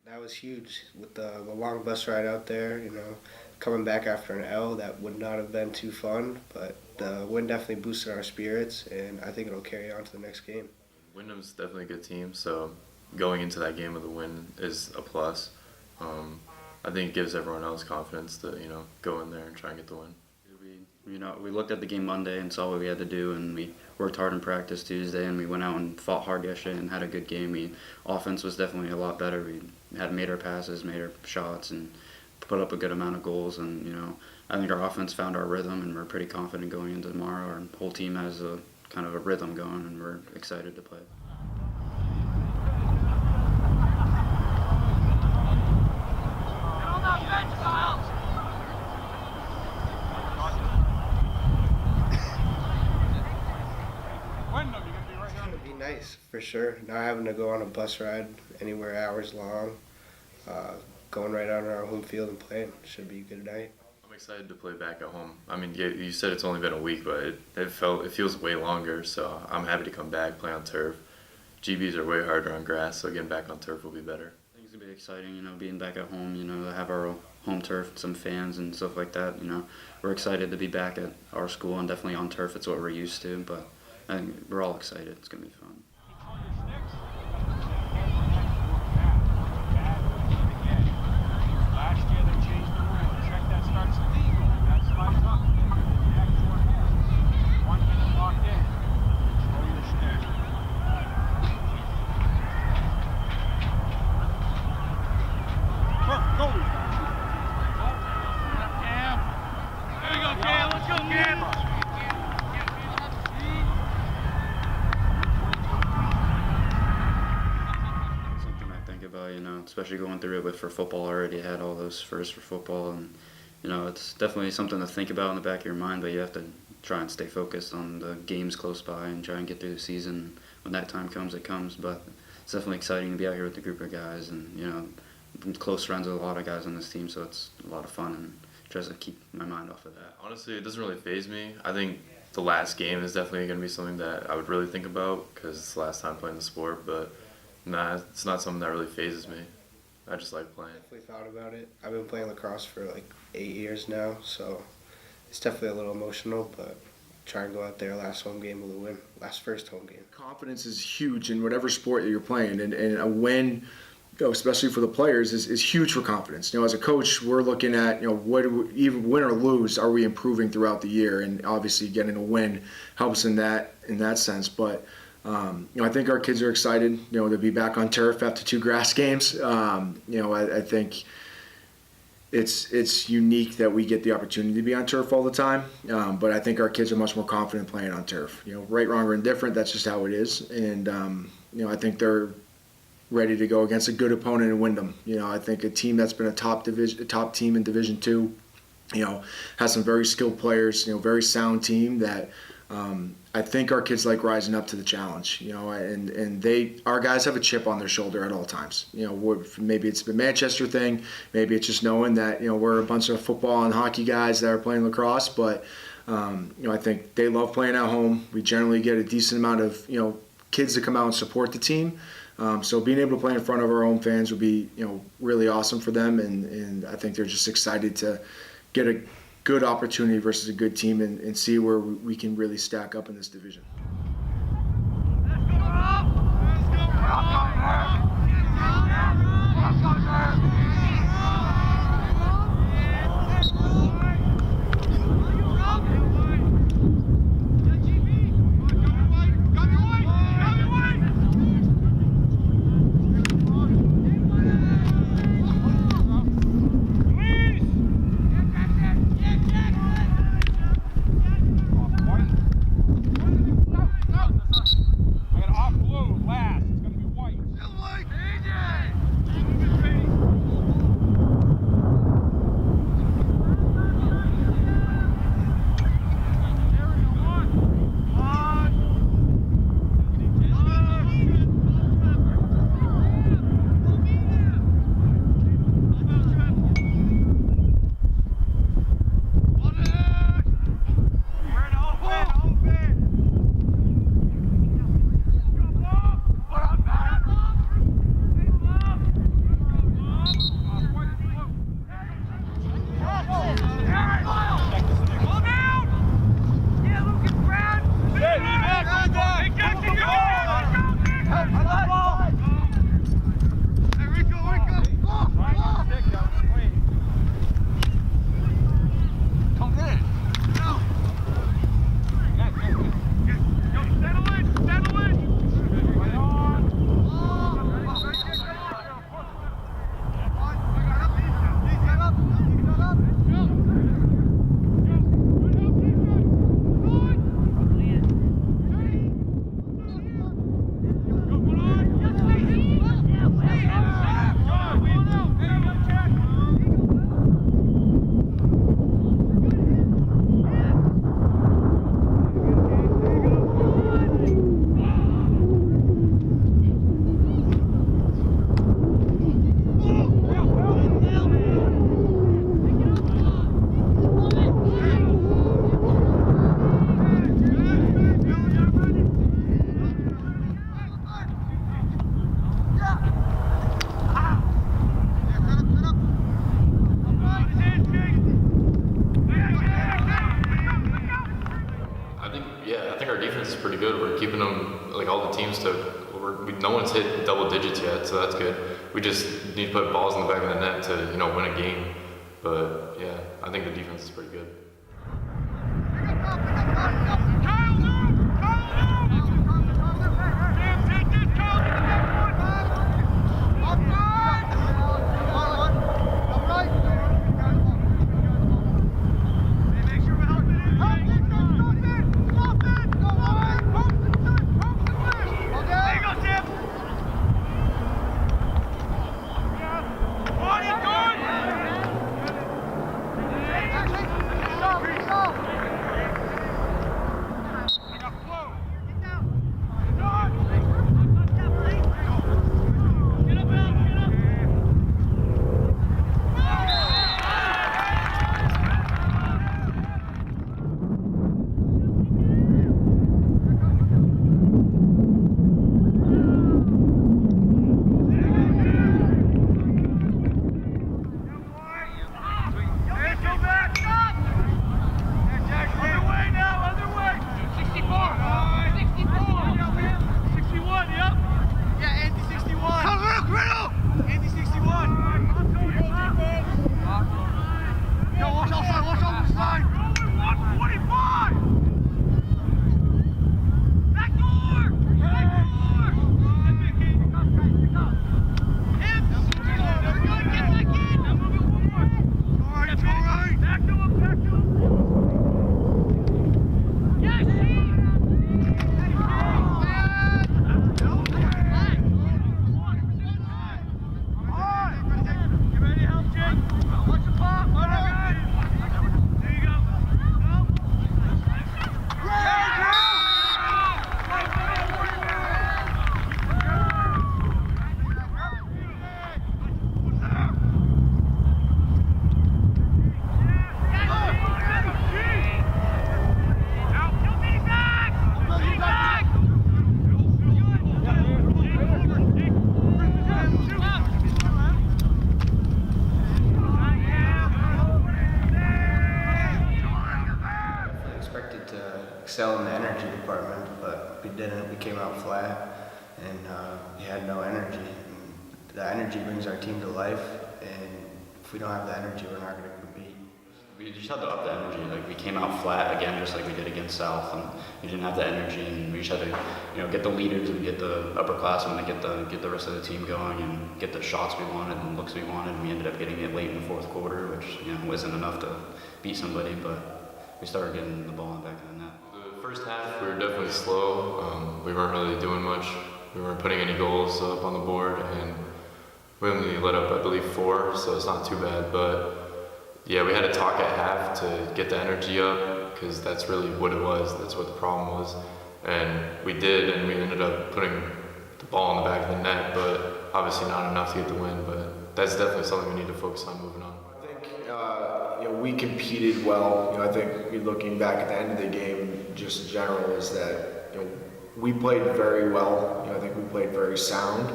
That was huge with the long bus ride out there, coming back after an L. That would not have been too fun, but the win definitely boosted our spirits, and I think it'll carry on to the next game. Wyndham's definitely a good team, so going into that game with a win is a plus. I think it gives everyone else confidence to, go in there and try and get the win. We looked at the game Monday and saw what we had to do, and we worked hard in practice Tuesday, and we went out and fought hard yesterday and had a good game. Offense was definitely a lot better. We had made our passes, made our shots, and put up a good amount of goals. And I think our offense found our rhythm, and we're pretty confident going into tomorrow. Our whole team has a kind of a rhythm going, and we're excited to play. It'd be nice, for sure. Not having to go on a bus ride anywhere hours long, going right out on our home field and playing should be a good night. I'm excited to play back at home. I mean, you said it's only been a week, but it feels way longer, so I'm happy to come back, play on turf. GBs are way harder on grass, so getting back on turf will be better. I think it's going to be exciting, being back at home, to have our home turf, some fans and stuff like that. We're excited to be back at our school and definitely on turf. It's what we're used to, but I think we're all excited. It's going to be fun. Especially going through it for football. I already had all those firsts for football, and it's definitely something to think about in the back of your mind, but you have to try and stay focused on the games close by and try and get through the season. When that time comes, it comes, but it's definitely exciting to be out here with a group of guys, and I'm close friends with a lot of guys on this team, so it's a lot of fun and tries to keep my mind off of that. Honestly, it doesn't really faze me. I think the last game is definitely going to be something that I would really think about because it's the last time playing the sport, but nah, it's not something that really phases me. I just like playing. Definitely thought about it. I've been playing lacrosse for like 8 years now, so it's definitely a little emotional, but try and go out there last home game with a win, first home game. Confidence is huge in whatever sport that you're playing, and a win, especially for the players, is huge for confidence. As a coach, we're looking at, even win or lose, are we improving throughout the year? And obviously getting a win helps in that sense, but I think our kids are excited, to be back on turf after 2 grass games. I think it's unique that we get the opportunity to be on turf all the time. But I think our kids are much more confident playing on turf. Right, wrong, or indifferent, that's just how it is. And, I think they're ready to go against a good opponent in Windham. I think a team that's been a top team in Division II, has some very skilled players, very sound team that I think our kids like rising up to the challenge, and our guys have a chip on their shoulder at all times. Maybe it's the Manchester thing, maybe it's just knowing that, we're a bunch of football and hockey guys that are playing lacrosse, but, I think they love playing at home. We generally get a decent amount of, kids to come out and support the team. So being able to play in front of our own fans would be, really awesome for them, and I think they're just excited to get a good opportunity versus a good team and see where we can really stack up in this division. I got off blue last. It's gonna be white. keeping them, like all the teams no one's hit double digits yet, so that's good. We just need to put balls in the back of the net to, win a game. But yeah, I think the defense is pretty good. Excel in the energy department, but we didn't. We came out flat, and we had no energy. And the energy brings our team to life, and if we don't have the energy, we're not going to compete. We just had to up the energy. Like, we came out flat again, just like we did against South, and we didn't have the energy. And we just had to, get the leaders and get the upperclassmen and get the rest of the team going and get the shots we wanted and looks we wanted. And we ended up getting it late in the fourth quarter, which wasn't enough to beat somebody, but we started getting the ball in the back of the net. The first half, we were definitely slow. We weren't really doing much. We weren't putting any goals up on the board, and we only let up, I believe, 4, so it's not too bad. But yeah, we had to talk at half to get the energy up, because that's really what it was. That's what the problem was. And we did, and we ended up putting the ball in the back of the net, but obviously not enough to get the win. But that's definitely something we need to focus on moving on. I think we competed well. I think looking back at the end of the game, just in general, is that we played very well. I think we played very sound.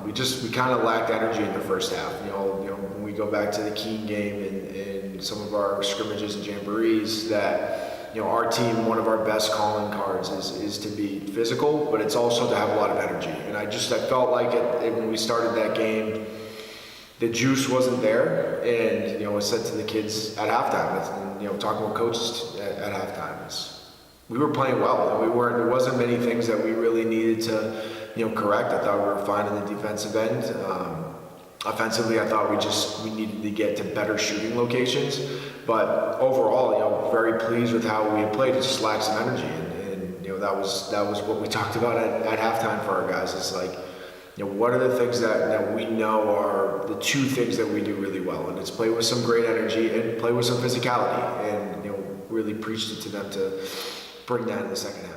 We kind of lacked energy in the first half. When we go back to the Keene game and some of our scrimmages and jamborees, that our team, one of our best calling cards is to be physical, but it's also to have a lot of energy. And I felt like when we started that game, the juice wasn't there, and I said to the kids at halftime, and talking with coaches at halftime, we were playing well. There wasn't many things that we really needed to correct. I thought we were fine on the defensive end. Offensively, I thought we needed to get to better shooting locations. But overall, very pleased with how we had played. It just lacked some energy, and that was what we talked about at halftime for our guys. It's like, what are the things that we know are the 2 things that we do really well, and it's play with some great energy and play with some physicality, and really preached it to them to bring that in the second half.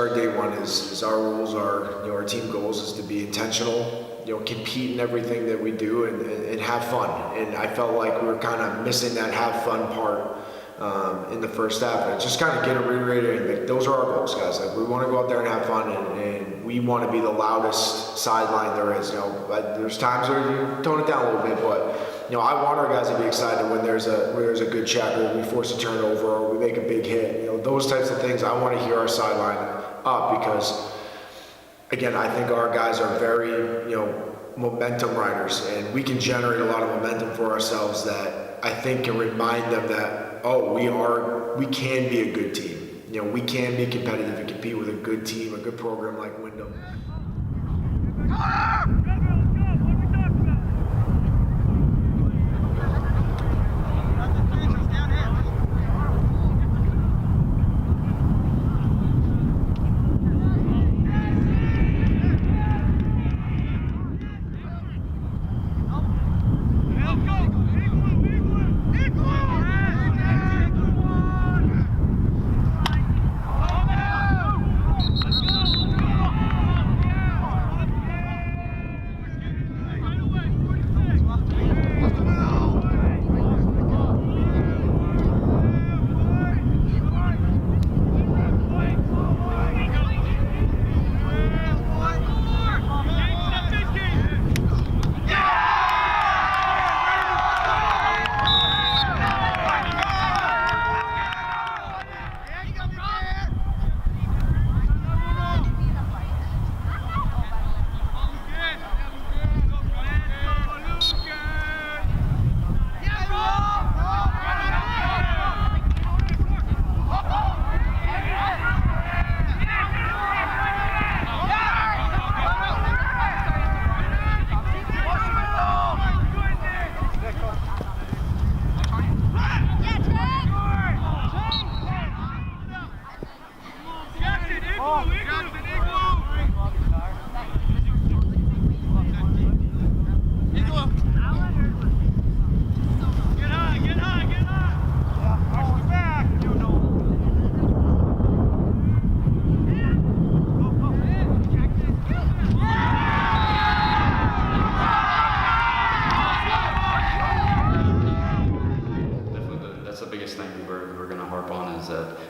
started day one is our rules are, our team goals is to be intentional, compete in everything that we do and have fun. And I felt like we were kind of missing that have fun part in the first half. And just kind of get reiterating, like, those are our goals, guys. Like, we want to go out there and have fun, and we want to be the loudest sideline there is. There's times where you tone it down a little bit, but I want our guys to be excited when there's a good check, or we force a turnover, or we make a big hit. Those types of things. I want to hear our sideline up because, again, I think our guys are very, momentum riders, and we can generate a lot of momentum for ourselves that I think can remind them that, we can be a good team. We can be competitive and compete with a good team, a good program like Windham.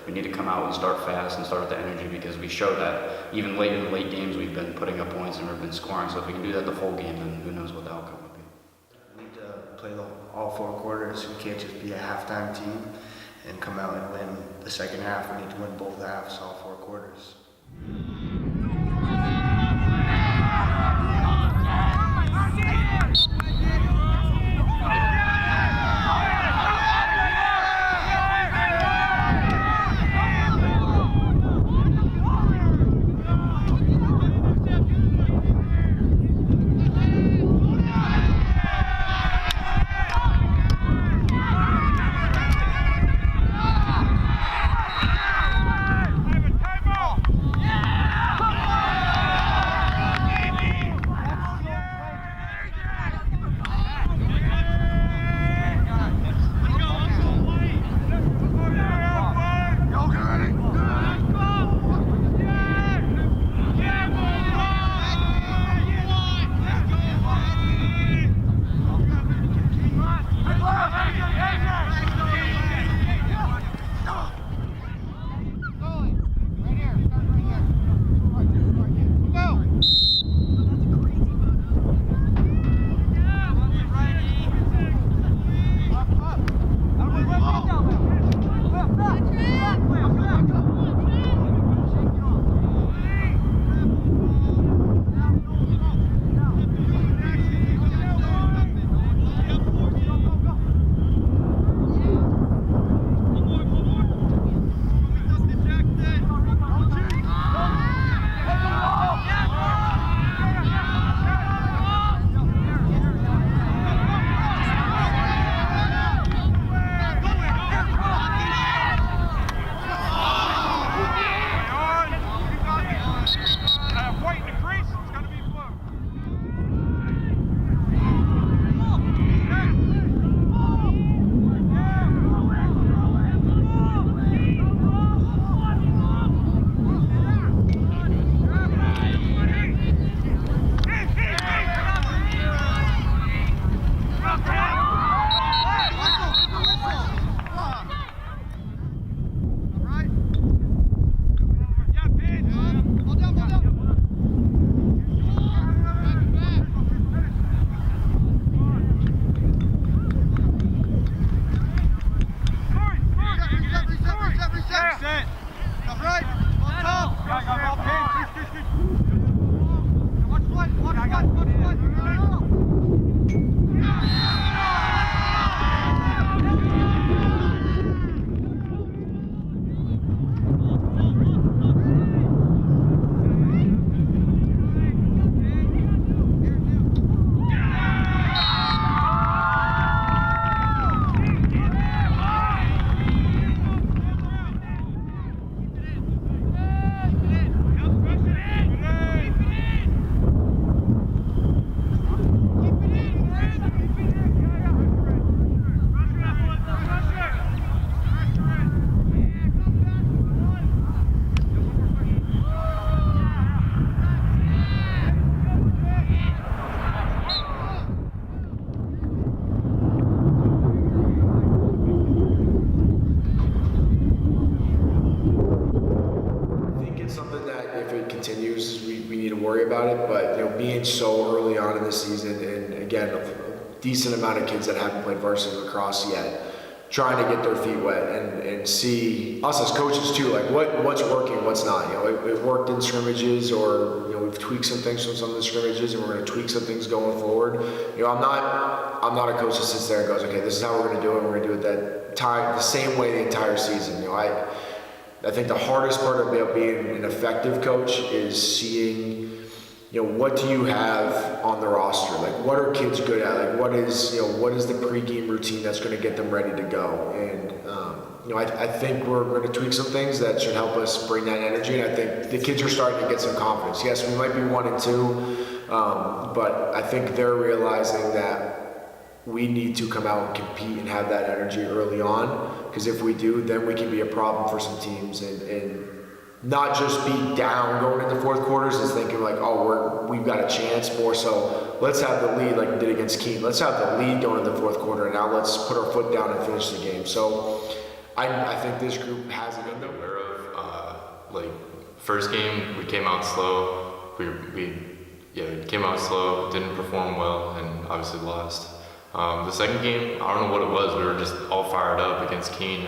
we need to come out and start fast and start with the energy, because we show that even late in the late games we've been putting up points and we've been scoring. So if we can do that the full game, then who knows what the outcome would be. We need to play all four quarters. We can't just be a halftime team and come out and win the second half. We need to win both halves, all four quarters. continues, we need to worry about it. But being so early on in the season, and again, a decent amount of kids that haven't played varsity lacrosse yet, trying to get their feet wet and see us as coaches too, like what's working, what's not. It worked in scrimmages, or we've tweaked some things from some of the scrimmages, and we're going to tweak some things going forward. I'm not a coach that sits there and goes, okay, this is how we're going to do it. We're going to do it that time the same way the entire season. I think the hardest part about being an effective coach is seeing, what do you have on the roster? Like, what are kids good at? Like, what is the pregame routine that's going to get them ready to go? And, I think we're going to tweak some things that should help us bring that energy. And I think the kids are starting to get some confidence. Yes, we might be 1-2, but I think they're realizing that we need to come out and compete and have that energy early on. Because if we do, then we can be a problem for some teams and not just be down going into fourth quarters is thinking like, oh, we've got a chance. More so, let's have the lead like we did against Keene. Let's have the lead going into the fourth quarter, and now let's put our foot down and finish the game. So I think this group has it in them. Aware of first game we came out slow. We came out slow, didn't perform well, and obviously lost. The second game, I don't know what it was. We were just all fired up against Keene,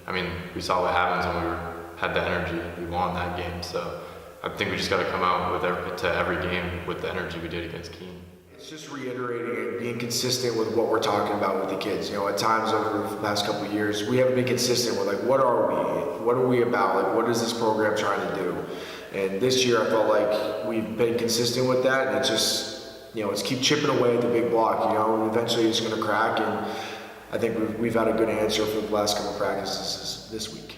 and we saw what happens when we had the energy. We won that game, so I think we just got to come out with every game with the energy we did against Keene. It's just reiterating and being consistent with what we're talking about with the kids. At times over the last couple of years, we haven't been consistent with what are we about? What is this program trying to do? And this year, I felt like we've been consistent with that, and it's just let's keep chipping away at the big block. And eventually it's going to crack, and I think we've had a good answer for the last couple of practices this week.